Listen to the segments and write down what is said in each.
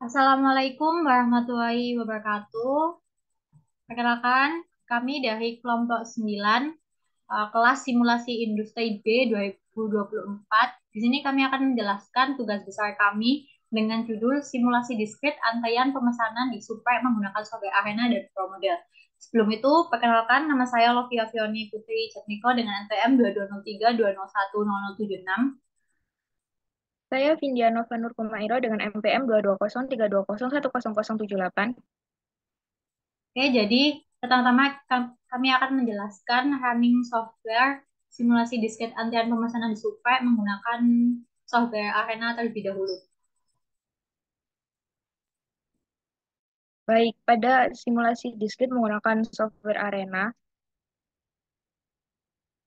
Assalamualaikum warahmatullahi wabarakatuh. Perkenalkan, kami dari kelompok 9, kelas simulasi industri B 2024. Di sini kami akan menjelaskan tugas besar kami dengan judul simulasi diskrit antrean pemesanan di Supreme menggunakan software Arena dan ProModel. Sebelum itu, perkenalkan nama saya Lovia Fioni Putri Cetniko dengan NPM 2203201076. Saya Vindiano Vanur Kumairo dengan MPM 22032010078. Oke, jadi pertama-tama kami akan menjelaskan running software simulasi disket antrian pemesanan di Supra menggunakan software Arena terlebih dahulu. Baik, pada simulasi diskrit menggunakan software Arena,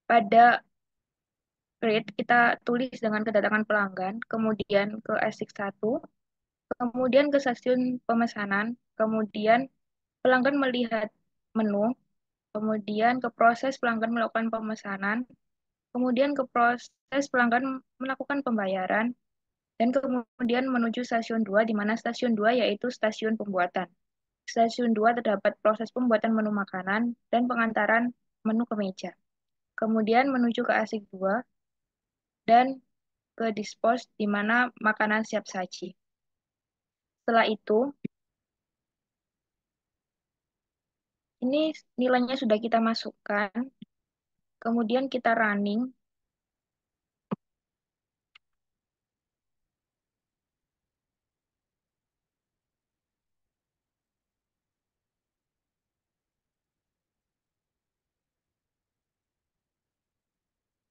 pada grid kita tulis dengan kedatangan pelanggan, kemudian ke ASIC 1, kemudian ke stasiun pemesanan, kemudian pelanggan melihat menu, kemudian ke proses pelanggan melakukan pemesanan, kemudian ke proses pelanggan melakukan pembayaran, dan kemudian menuju stasiun 2, di mana stasiun 2 yaitu stasiun pembuatan. Stasiun 2 terdapat proses pembuatan menu makanan dan pengantaran menu ke meja. Kemudian menuju ke asik 2 dan ke dispose di mana makanan siap saji. Setelah itu, ini nilainya sudah kita masukkan, kemudian kita running,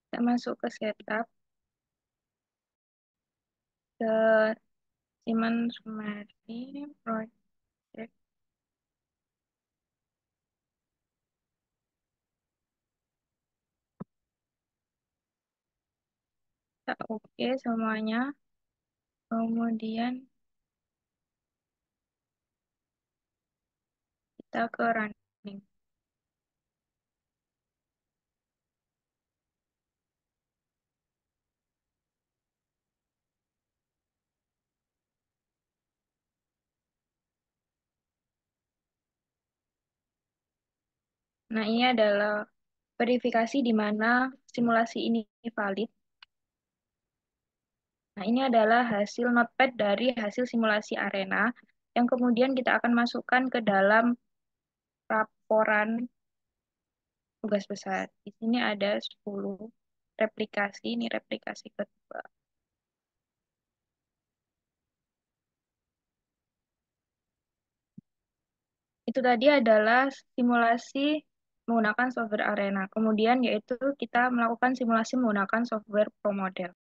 kita masuk ke setup, ke Siemens Sumeri Project, kita oke semuanya, kemudian kita ke running. Nah, ini adalah verifikasi di mana simulasi ini valid. Nah, ini adalah hasil notepad dari hasil simulasi arena yang kemudian kita akan masukkan ke dalam laporan tugas besar. Di sini ada 10 replikasi, ini replikasi kedua. Itu tadi adalah simulasi menggunakan software arena. Kemudian yaitu kita melakukan simulasi menggunakan software ProModel.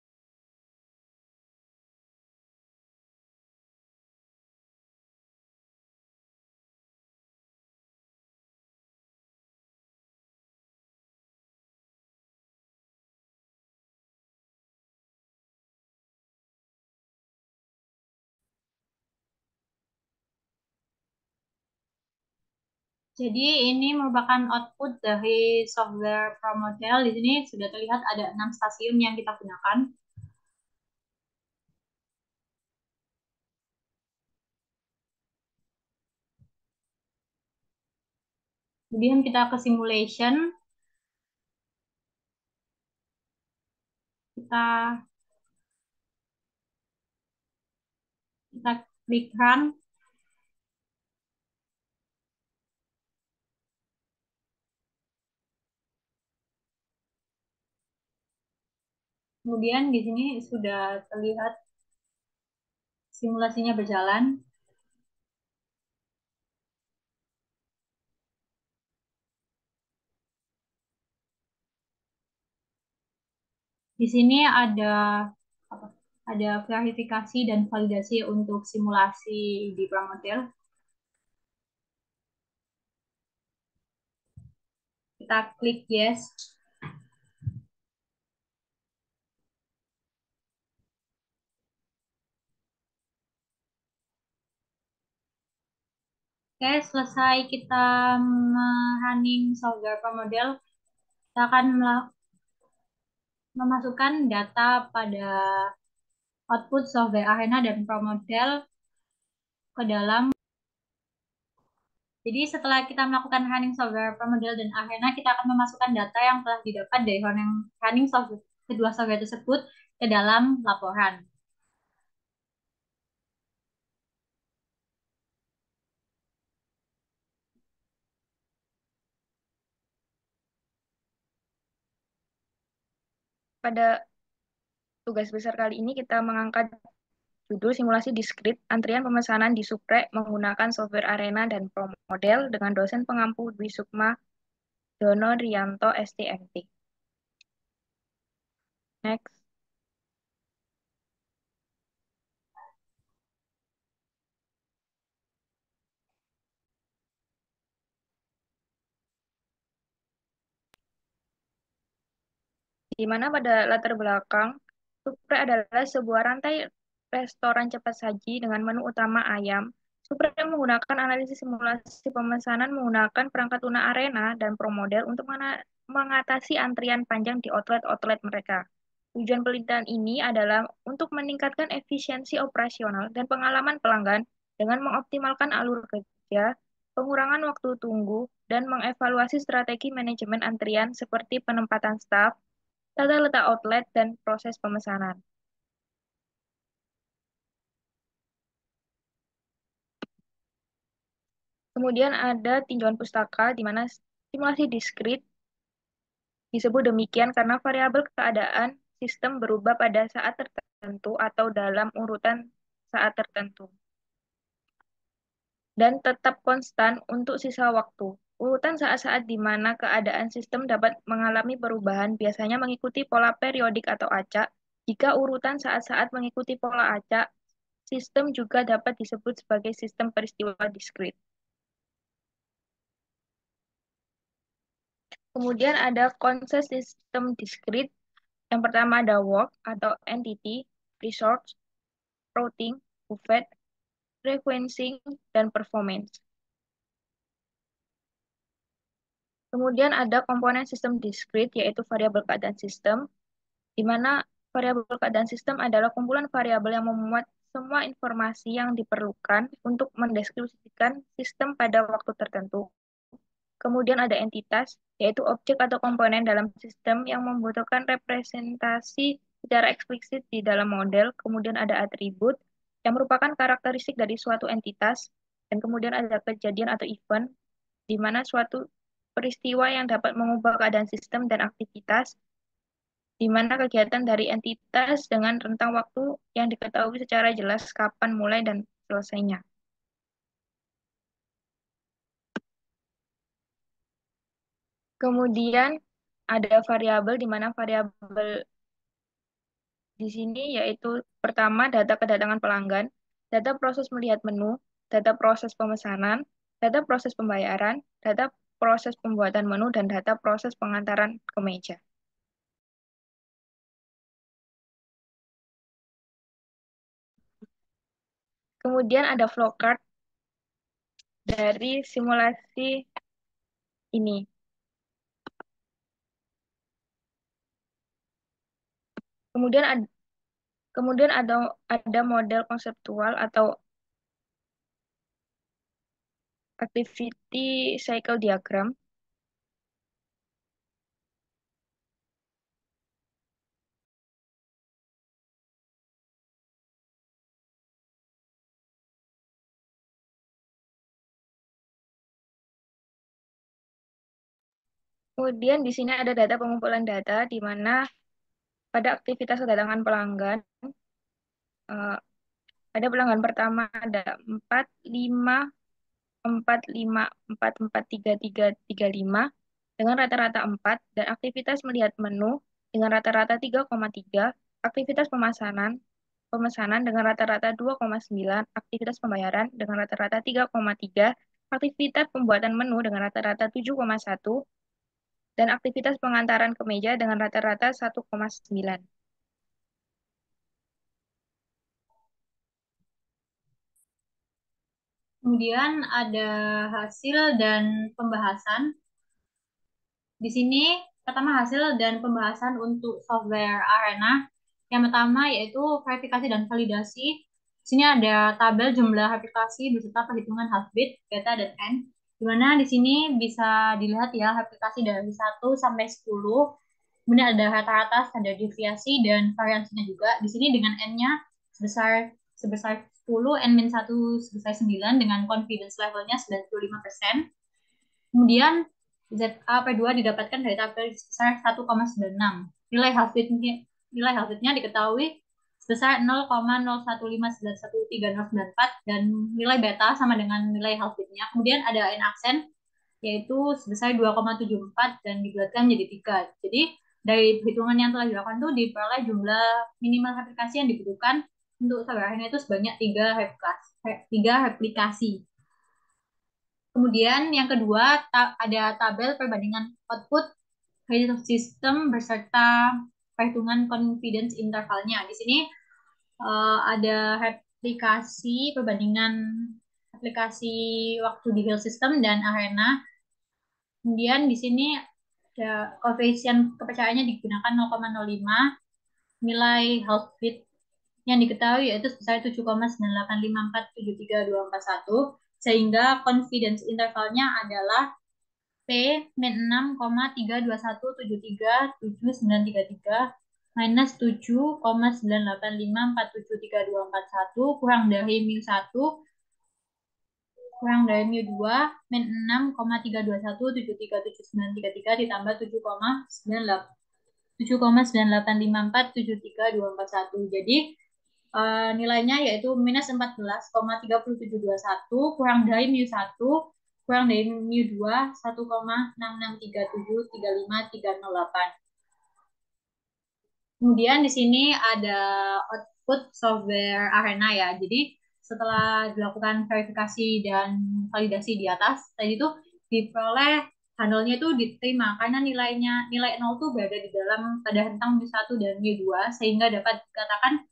Jadi ini merupakan output dari software ProModel. Di sini sudah terlihat ada 6 stasiun yang kita gunakan. Kemudian kita ke simulation, kita kita klik run. Kemudian di sini sudah terlihat simulasinya berjalan. Di sini ada apa? Ada verifikasi dan validasi untuk simulasi di ProModel. Kita klik yes. Oke, selesai kita running software ProModel, kita akan memasukkan data pada output software Arena dan ProModel ke dalam. Jadi setelah kita melakukan running software promodel dan arena, kita akan memasukkan data yang telah didapat dari running software kedua software tersebut ke dalam laporan. Pada tugas besar kali ini kita mengangkat judul simulasi diskrit antrian pemesanan di Suprek menggunakan software Arena dan Promodel dengan dosen pengampu Dwi Sukma Dono Rianto STMT. Next. Di mana pada latar belakang, Supre adalah sebuah rantai restoran cepat saji dengan menu utama ayam. Supre menggunakan analisis simulasi pemesanan menggunakan perangkat lunak arena dan promodel untuk mengatasi antrian panjang di outlet-outlet mereka. Tujuan penelitian ini adalah untuk meningkatkan efisiensi operasional dan pengalaman pelanggan dengan mengoptimalkan alur kerja, pengurangan waktu tunggu, dan mengevaluasi strategi manajemen antrian seperti penempatan staf, tata letak outlet, dan proses pemesanan. Kemudian ada tinjauan pustaka, di mana simulasi diskrit disebut demikian karena variabel keadaan sistem berubah pada saat tertentu atau dalam urutan saat tertentu, dan tetap konstan untuk sisa waktu. Urutan saat-saat di mana keadaan sistem dapat mengalami perubahan biasanya mengikuti pola periodik atau acak. Jika urutan saat-saat mengikuti pola acak, sistem juga dapat disebut sebagai sistem peristiwa diskrit. Kemudian ada konsep sistem diskrit. Yang pertama ada work atau entity, resource, routing, buffet, frequency, dan performance. Kemudian ada komponen sistem diskrit, yaitu variabel keadaan sistem, di mana variabel keadaan sistem adalah kumpulan variabel yang memuat semua informasi yang diperlukan untuk mendeskripsikan sistem pada waktu tertentu. Kemudian ada entitas, yaitu objek atau komponen dalam sistem yang membutuhkan representasi secara eksplisit di dalam model. Kemudian ada atribut, yang merupakan karakteristik dari suatu entitas. Dan kemudian ada kejadian atau event, di mana suatu peristiwa yang dapat mengubah keadaan sistem dan aktivitas, di mana kegiatan dari entitas dengan rentang waktu yang diketahui secara jelas kapan mulai dan selesainya. Kemudian ada variabel, di mana variabel di sini yaitu pertama data kedatangan pelanggan, data proses melihat menu, data proses pemesanan, data proses pembayaran, data proses pembuatan menu, dan data proses pengantaran ke meja. Kemudian ada flowchart dari simulasi ini. Kemudian ada, kemudian ada model konseptual atau activity cycle diagram. Kemudian di sini ada data pengumpulan data, di mana pada aktivitas kedatangan pelanggan, eh, ada pelanggan pertama ada 4, 5, 4, 5, 4, 4, 3, 3, 3, 5 dengan rata-rata 4, dan aktivitas melihat menu dengan rata-rata 3,3, aktivitas pemesanan dengan rata-rata 2,9, aktivitas pembayaran dengan rata-rata 3,3, aktivitas pembuatan menu dengan rata-rata 7,1, dan aktivitas pengantaran ke meja dengan rata-rata 1,9. Kemudian ada hasil dan pembahasan. Di sini pertama hasil dan pembahasan untuk software Arena. Yang pertama yaitu verifikasi dan validasi. Di sini ada tabel jumlah aplikasi beserta perhitungan heartbeat, beta, dan N. Di mana di sini bisa dilihat ya aplikasi dari 1 sampai 10. Kemudian ada rata-rata, standar deviasi, dan variansinya juga. Di sini dengan N-nya sebesar sebesar 10, N-1 sebesar 9 dengan confidence levelnya 95%. Kemudian ZAP2 didapatkan dari tabel sebesar 1,96. Nilai health-nya diketahui sebesar 0,01591304 dan nilai beta sama dengan nilai health-nya. Kemudian ada N aksen yaitu sebesar 2,74 dan dibulatkan jadi 3. Jadi dari perhitungan yang telah dilakukan itu diperoleh jumlah minimal aplikasi yang dibutuhkan untuk saudaranya itu sebanyak 3 replikasi. Kemudian yang kedua ada tabel perbandingan output health system beserta perhitungan confidence intervalnya. Di sini ada aplikasi perbandingan aplikasi waktu di health system dan arena. Kemudian di sini ada koefisien kepercayaannya digunakan 0,05, nilai health fit yang diketahui yaitu sebesar 7,985473241, sehingga confidence intervalnya adalah P min 6,321737933 minus 7,985473241 kurang dari mu 2 min 6,321737933 ditambah 7,985473241. Jadi nilainya yaitu minus 14,30721 kurang dari mu 1 kurang dari mu 2 1,66373538. Kemudian di sini ada output software Arena ya. Jadi setelah dilakukan verifikasi dan validasi di atas, tadi itu diperoleh handle-nya itu diterima karena nilai 0 itu berada di dalam pada rentang mu 1 dan mu 2 sehingga dapat dikatakan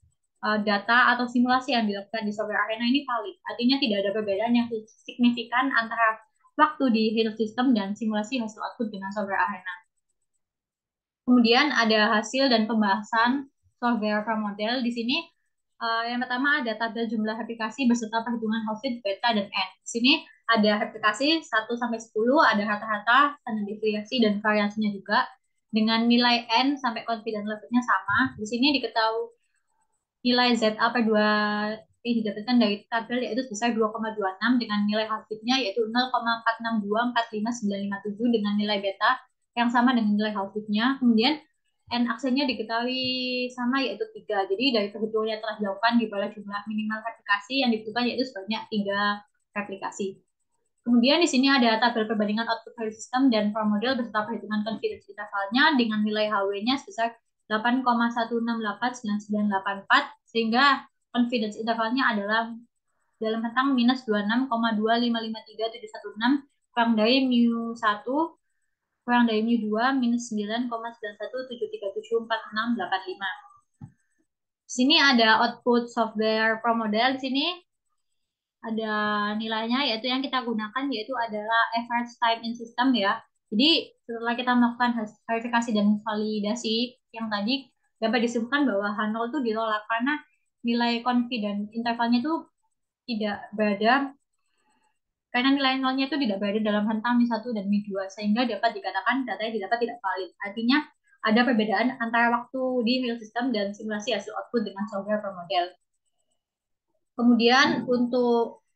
data atau simulasi yang dilakukan di software Arena ini valid. Artinya tidak ada perbedaan yang signifikan antara waktu di health system dan simulasi hasil output dengan software Arena. Kemudian ada hasil dan pembahasan software model. Di sini yang pertama ada tabel jumlah aplikasi beserta perhitungan health fit, beta, dan N. Di sini ada aplikasi 1 sampai 10, ada rata-rata, standar deviasi, dan variasinya juga. Dengan nilai N sampai confidence levelnya sama. Di sini diketahui nilai ZA/2 yang didapatkan dari tabel yaitu sebesar 2,26 dengan nilai health fit-nya yaitu 0,46245957 dengan nilai beta yang sama dengan nilai health fit-nya. Kemudian N aksennya diketahui sama yaitu 3. Jadi dari perhitungan yang telah dilakukan di bawah jumlah minimal replikasi yang dibutuhkan yaitu sebanyak 3 replikasi. Kemudian di sini ada tabel perbandingan output file system dan form model beserta perhitungan confidence intervalnya dengan nilai HW-nya sebesar 8,1689984 sehingga confidence intervalnya adalah dalam rentang minus 26,2553716 kurang dari mu1 kurang dari mu2 minus 9,9173746685. Di sini ada output software pro model. Di sini ada nilainya yaitu yang kita gunakan yaitu adalah average time in system ya. Jadi setelah kita melakukan verifikasi dan validasi yang tadi dapat disebutkan bahwa H0 itu ditolak karena nilai confidence intervalnya itu tidak berada karena nilai nolnya itu tidak berada dalam rentang Mi 1 dan Mi 2 sehingga dapat dikatakan datanya tidak valid. Artinya ada perbedaan antara waktu di real system dan simulasi hasil output dengan software per model. Kemudian untuk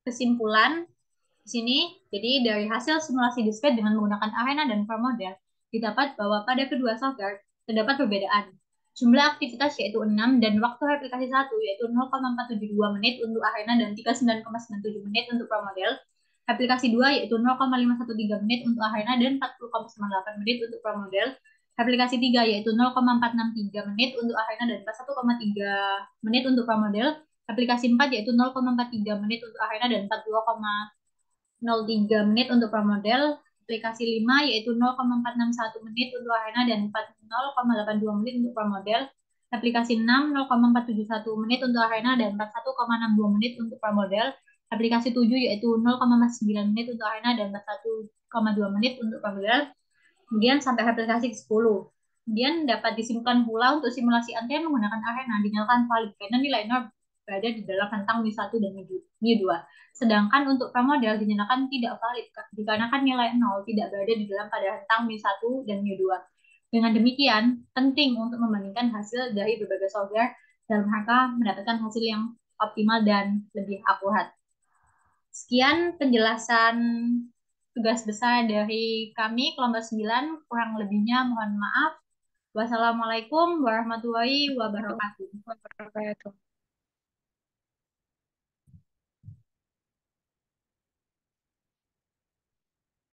kesimpulan di sini, jadi dari hasil simulasi discrete dengan menggunakan arena dan per model, didapat bahwa pada kedua software terdapat perbedaan. Jumlah aktivitas yaitu 6 dan waktu replikasi 1 yaitu 0,472 menit untuk arena dan 39,97 menit untuk per model. Aplikasi 2 yaitu 0,513 menit untuk arena dan 40,98 menit untuk per model. Aplikasi 3 yaitu 0,463 menit untuk arena dan 41,3 menit untuk per model. Aplikasi 4 yaitu 0,43 menit untuk arena dan 42,03 menit untuk per model. Aplikasi 5 yaitu 0,461 menit untuk arena dan 0,82 menit untuk per model. Aplikasi 6 0,471 menit untuk arena dan 41,62 menit untuk per model. Aplikasi 7 yaitu 0,9 menit untuk arena dan 41,2 menit untuk per model. Kemudian sampai aplikasi 10. Kemudian dapat disimpulkan pula untuk simulasi antrian menggunakan arena dinyatakan valid karena nilai 0 berada di dalam rentang mu1 dan mu2. Sedangkan untuk pramodel dinyatakan tidak valid dikarenakan nilai 0 tidak berada di dalam pada rentang mu1 dan mu2. Dengan demikian, penting untuk membandingkan hasil dari berbagai software dalam rangka mendapatkan hasil yang optimal dan lebih akurat. Sekian penjelasan tugas besar dari kami kelompok 9. Kurang lebihnya mohon maaf. Wassalamualaikum warahmatullahi wabarakatuh. Wabarakatuh.